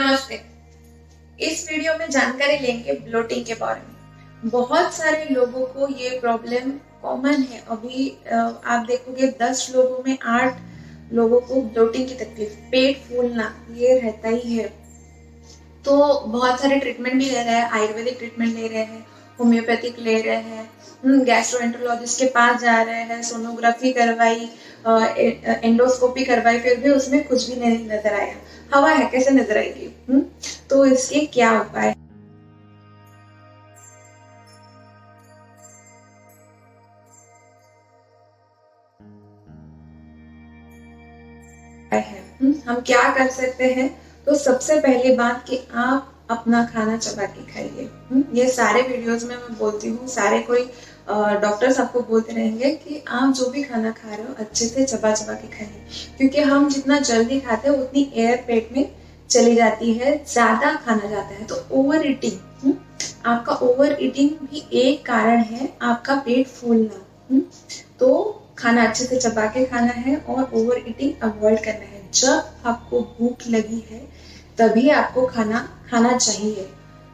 नमस्ते। इस वीडियो में जानकारी लेंगे ब्लोटिंग के बारे में। बहुत सारे लोगों को ये प्रॉब्लम कॉमन है। अभी आप देखोगे 10 लोगों में 8 लोगों को ब्लोटिंग की तकलीफ, पेट फूलना ये रहता ही है। तो बहुत सारे ट्रीटमेंट भी ले रहे हैं, आयुर्वेदिक ट्रीटमेंट ले रहे हैं, होम्योपैथिक ले रहे हैं, गैस्ट्रोएंटरोलॉजिस्ट के पास जा रहे हैं, सोनोग्राफी करवाई, एंडोस्कोपी करवाई, फिर भी उसमें कुछ भी नहीं नजर आया। हवा है, कैसे नजर आएगी? तो इसके क्या उपाय है? हम क्या कर सकते हैं? तो सबसे पहली बात कि आप अपना खाना चबा के खाइए। ये सारे वीडियोस में मैं बोलती हूँ, सारे कोई डॉक्टर्स आपको बोलते रहेंगे कि आप जो भी खाना खा रहे हो अच्छे से चबा चबा के खाइए, क्योंकि हम जितना जल्दी खाते हैं उतनी एयर पेट में चली जाती है, ज्यादा खाना जाता है। तो ओवर ईटिंग, आपका ओवर ईटिंग भी एक कारण है आपका पेट फूलना। तो खाना अच्छे से चबा के खाना है और ओवर ईटिंग अवॉइड करना है। जब आपको भूख लगी है तभी आपको खाना खाना चाहिए।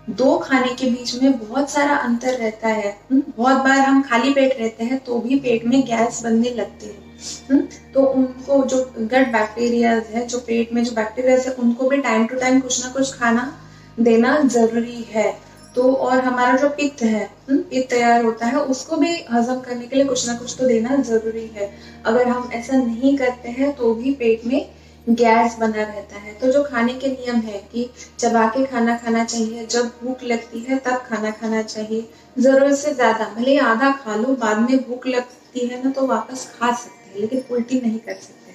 दो खाने के बीच में बहुत सारा अंतर रहता है। बहुत बार हम खाली पेट रहते हैं तो भी पेट में गैस बनने लगती है। तो उनको जो गट बैक्टीरिया है, जो पेट में जो बैक्टीरिया है, उनको भी टाइम टू टाइम कुछ ना कुछ खाना देना जरूरी है। तो और हमारा जो पित्त है, पित्त तैयार होता है, उसको भी हजम करने के लिए कुछ ना कुछ तो देना जरूरी है। अगर हम ऐसा नहीं करते हैं तो भी पेट में गैस बना रहता है। तो जो खाने के नियम है कि चबा के खाना खाना चाहिए, जब भूख लगती है तब खाना खाना चाहिए, जरूरत से ज्यादा, भले आधा खा लो, बाद में भूख लगती है ना तो वापस खा सकते हैं, लेकिन उल्टी नहीं कर सकते।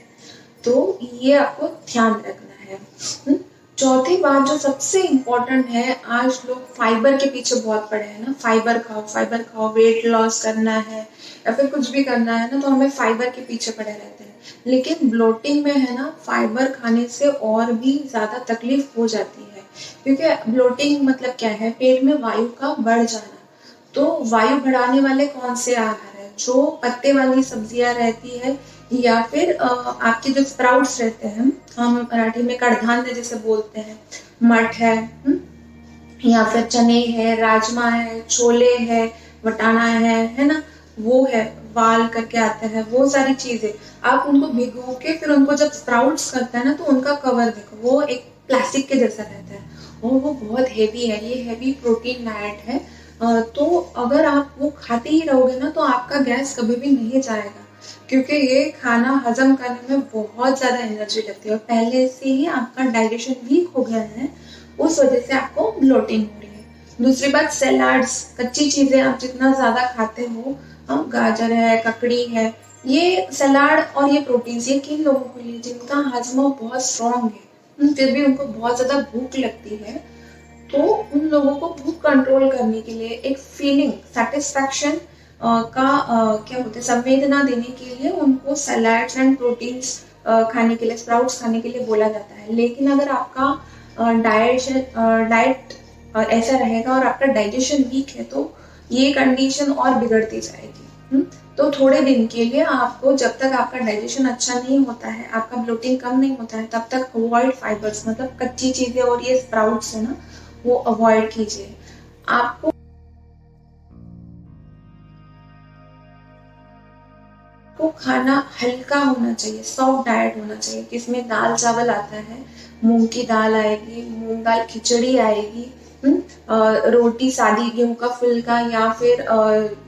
तो ये आपको ध्यान रखना है। चौथी बात जो सबसे इम्पोर्टेंट है, आज लोग फाइबर के पीछे बहुत पड़े हैं ना, फाइबर खाओ फाइबर खाओ, वेट लॉस करना है या फिर कुछ भी करना है ना, तो हमें फाइबर के पीछे पड़े रहते हैं। लेकिन ब्लोटिंग में है ना, फाइबर खाने से और भी ज्यादा तकलीफ हो जाती है। क्योंकि ब्लोटिंग मतलब क्या है? पेट में वायु का बढ़ जाना। तो वायु बढ़ाने वाले कौन से आहार है? जो पत्ते वाली सब्जियां रहती है, या फिर आपके जो स्प्राउट्स रहते हैं, हम मराठी में कडधान्य जैसे बोलते हैं, मठ या फिर चने है, राजमा है, छोले है, वटाना है ना, वो है, वाल करके आते हैं, वो सारी चीजें आप उनको भिगो के फिर उनको जब स्प्राउट्स करते हैं ना, तो उनका कवर देखो, वो एक प्लास्टिक के जैसा रहता है और वो बहुत हेवी है। ये हेवी प्रोटीन डाइट है। तो अगर आप वो खाते ही रहोगे ना तो आपका गैस कभी भी नहीं जाएगा, क्योंकि ये खाना हजम करने में बहुत ज्यादा एनर्जी लगती है और पहले से ही आपका डाइजेशन वीक हो गया है, उस वजह से आपको ब्लोटिंग हो रही है। दूसरी बात, सैलाड्स, कच्ची चीजें आप जितना ज्यादा खाते हो, गाजर है, ककड़ी है, ये सलाद और ये प्रोटीन, ये किन लोगों के लिए जिनका हजमा बहुत स्ट्रांग है, फिर भी उनको बहुत ज्यादा भूख लगती है, तो उन लोगों को भूख कंट्रोल करने के लिए एक फीलिंग, सेटिस्फैक्शन का क्या बोलते हैं, संवेदना देने के लिए उनको सलाड्स एंड प्रोटीन्स खाने के लिए, स्प्राउट्स खाने के लिए बोला जाता है। लेकिन अगर आपका डाइट ऐसा रहेगा और आपका डाइजेशन वीक है तो ये कंडीशन और बिगड़ती जाएगी। तो थोड़े दिन के लिए आपको, जब तक आपका डाइजेशन अच्छा नहीं होता है, आपका ब्लोटिंग कम नहीं होता है, तब तक अवॉइड फाइबर्स, मतलब कच्ची चीजें और ये स्प्राउट्स है ना, वो अवॉइड कीजिए। आपको खाना हल्का होना चाहिए, सॉफ्ट डाइट होना चाहिए, जिसमें दाल चावल आता है, मूंग की दाल आएगी, मूंग दाल खिचड़ी आएगी, रोटी सादी गेहूं का फुल्का, या फिर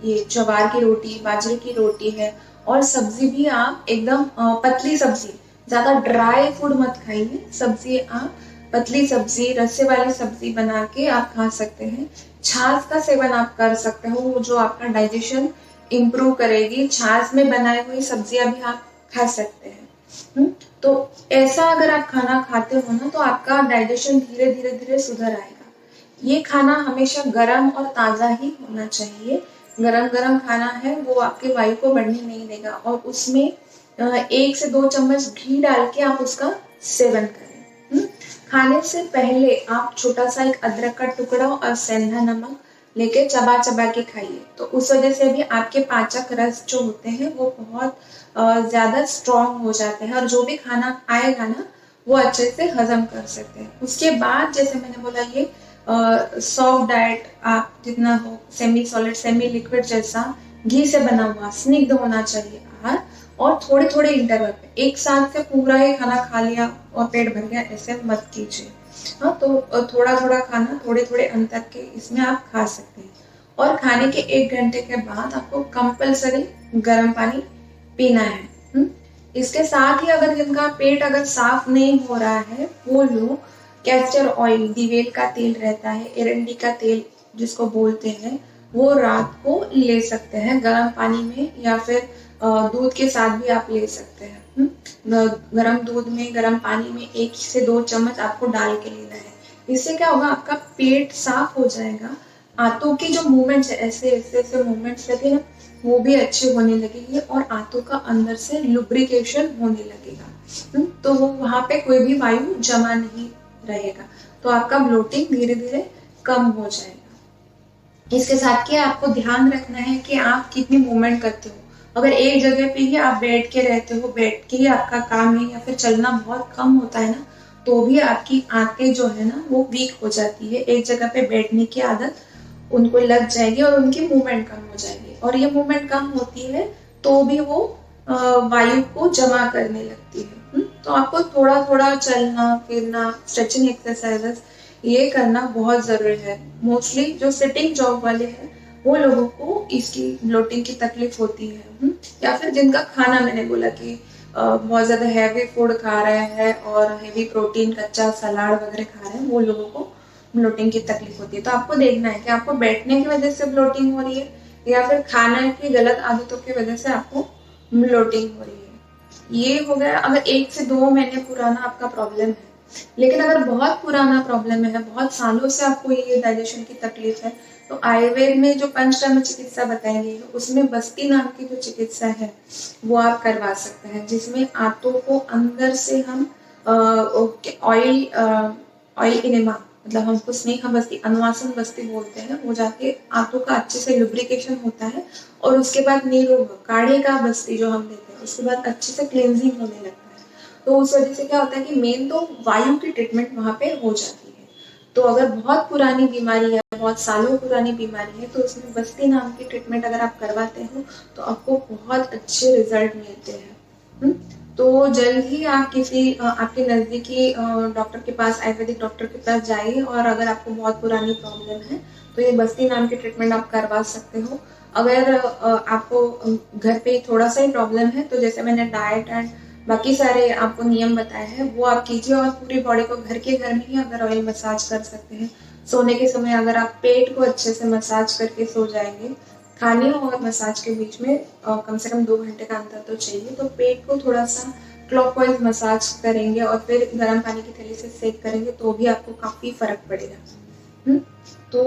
ये ज्वार की रोटी, बाजरे की रोटी है। और सब्जी भी आप एकदम पतली सब्जी, ज्यादा ड्राई फूड मत खाइए, सब्जी आप पतली सब्जी, रस्से वाली सब्जी बना के आप खा सकते हैं। छाछ का सेवन आप कर सकते हो, जो आपका डाइजेशन इम्प्रूव करेगी। छाछ में बनाई हुई सब्जियां भी आप खा सकते हैं। तो ऐसा अगर आप खाना खाते हो ना तो आपका डाइजेशन धीरे धीरे धीरे सुधर आएगा। ये खाना हमेशा गरम और ताजा ही होना चाहिए। गरम गरम खाना है वो आपके वायु को बढ़ने नहीं देगा, और उसमें 1 से 2 चम्मच घी डाल के आप उसका सेवन करें। खाने से पहले आप छोटा सा एक अदरक का टुकड़ा और सेंधा नमक लेके चबा चबा के खाइए, तो उस वजह से भी आपके पाचक रस जो होते हैं वो बहुत ज्यादा स्ट्रॉन्ग हो जाते हैं, और जो भी खाना आएगा ना वो अच्छे से हजम कर सकते हैं। उसके बाद जैसे मैंने बोला, ये सॉफ्ट डाइट आप जितना हो, सेमी सॉलिड सेमी लिक्विड जैसा घी से बना हुआ स्निग्ध होना चाहिए आहार, और थोड़े थोड़े इंटरवल पे, एक साथ से पूरा ही खाना खा लिया और पेट भर गया, ऐसे मत कीजिए। हाँ, तो थोड़ा थोड़ा खाना थोड़े थोड़े अंतर के इसमें आप खा सकते हैं। और खाने के 1 घंटे के बाद आपको कंपलसरी गर्म पानी पीना है। इसके साथ ही अगर जिनका पेट अगर साफ नहीं हो रहा है, वो लोग कैस्टर ऑयल, दिवेल का तेल रहता है, एरंडी का तेल जिसको बोलते हैं, वो रात को ले सकते हैं गर्म पानी में, या फिर दूध के साथ भी आप ले सकते हैं। गर्म दूध में, गर्म पानी में 1 से 2 चम्मच आपको डाल के लेना है। इससे क्या होगा, आपका पेट साफ हो जाएगा, आंतों की जो मूवमेंट्स है, ऐसे ऐसे ऐसे मूवमेंट्स रहती है ना, वो भी अच्छे होने लगेगी, और आंतों का अंदर से लुब्रिकेशन होने लगेगा। तो वो वहां पे कोई भी वायु जमा नहीं रहेगा, तो आपका ब्लोटिंग धीरे धीरे कम हो जाएगा। इसके साथ क्या आपको ध्यान रखना है कि आप कितनी मूवमेंट करते हो। अगर एक जगह पे ही आप बैठ के रहते हो, बैठ के ही आपका काम है, या फिर चलना बहुत कम होता है ना, तो भी आपकी आंतें जो है ना वो वीक हो जाती है। एक जगह पे बैठने की आदत उनको लग जाएगी और उनकी मूवमेंट कम हो जाएगी, और ये मूवमेंट कम होती है तो भी वो वायु को जमा करने लगती है। तो आपको थोड़ा थोड़ा चलना फिरना, स्ट्रेचिंग एक्सरसाइजेस ये करना बहुत जरूरी है। मोस्टली जो सिटिंग जॉब वाले हैं, वो लोगों को इसकी ब्लोटिंग की तकलीफ होती है। या फिर जिनका खाना, मैंने बोला कि बहुत ज्यादा हैवी फूड खा रहे हैं और हैवी प्रोटीन, कच्चा सलाद वगैरह खा रहे हैं, वो लोगों को ब्लोटिंग की तकलीफ होती है। तो आपको देखना है कि आपको बैठने की वजह से ब्लोटिंग हो रही है, या फिर खाने की गलत आदतों की वजह से आपको ब्लोटिंग हो रही है। ये हो गया अगर 1 से 2 महीने पुराना आपका प्रॉब्लम है। लेकिन अगर बहुत पुराना प्रॉब्लम है, बहुत सालों से आपको ये डाइजेशन की तकलीफ है, तो आयुर्वेद में जो पंचकर्म चिकित्सा बताई गई है, उसमें बस्ती नाम की जो चिकित्सा है वो आप करवा सकते हैं, जिसमें आंतों को अंदर से हम ऑयल इनेमा, मतलब हमको स्नेहा बस्ती, अनुवासन बस्ती बोलते हैं, वो जाके आंतों का अच्छे से लुब्रिकेशन होता है, और उसके बाद नीरोग काढ़े का बस्ती जो हम लेते हैं, उसके बाद अच्छे से क्लेंजिंग होने लगता है। तो उस वजह से क्या होता है कि मेन तो वायु की ट्रीटमेंट वहां पे हो जाती है। तो अगर बहुत पुरानी बीमारी है, बहुत सालों पुरानी बीमारी है, तो उसमें बस्ती नाम की ट्रीटमेंट अगर आप करवाते हो तो आपको बहुत अच्छे रिजल्ट मिलते हैं। तो जल्द ही आप किसी आपके नजदीकी डॉक्टर के पास, आयुर्वेदिक डॉक्टर के पास जाइए, और अगर आपको बहुत पुरानी प्रॉब्लम है तो ये बस्ती नाम की ट्रीटमेंट आप करवा सकते हो। अगर आपको घर पे थोड़ा सा ही प्रॉब्लम है, तो जैसे मैंने डाइट एंड बाकी सारे आपको नियम बताए हैं वो आप कीजिए, और पूरी बॉडी को घर में ही अगर ऑयल मसाज कर सकते हैं। सोने के समय अगर आप पेट को अच्छे से मसाज करके सो जाएंगे, खाने और मसाज के बीच में कम से कम 2 घंटे का अंतर तो चाहिए, तो पेट को थोड़ा सा क्लॉकवाइज मसाज करेंगे और फिर गर्म पानी की थैली से सेक करेंगे, तो भी आपको काफी फर्क पड़ेगा। तो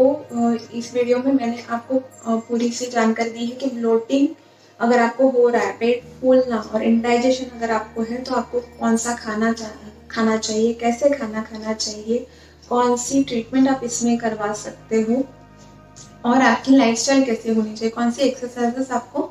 इस वीडियो में मैंने आपको पूरी सी जानकारी दी है कि ब्लोटिंग अगर आपको हो रहा है, पेट फूलना और इंडाइजेशन अगर आपको है, तो आपको कौन सा खाना चाहिए, कैसे खाना खाना चाहिए, कौन सी ट्रीटमेंट आप इसमें करवा सकते हो, और आपकी लाइफस्टाइल कैसे होनी चाहिए, कौन सी एक्सरसाइजेस आपको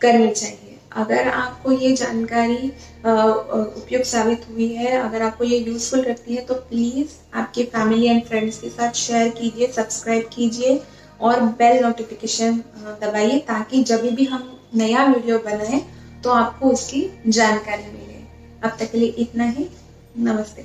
करनी चाहिए। अगर आपको ये जानकारी उपयुक्त साबित हुई है, अगर आपको ये यूजफुल लगती है, तो प्लीज आपके फैमिली एंड फ्रेंड्स के साथ शेयर कीजिए, सब्सक्राइब कीजिए और बेल नोटिफिकेशन दबाइए, ताकि जब भी हम नया वीडियो बनाए तो आपको उसकी जानकारी मिले। अब तक के लिए इतना ही। नमस्ते।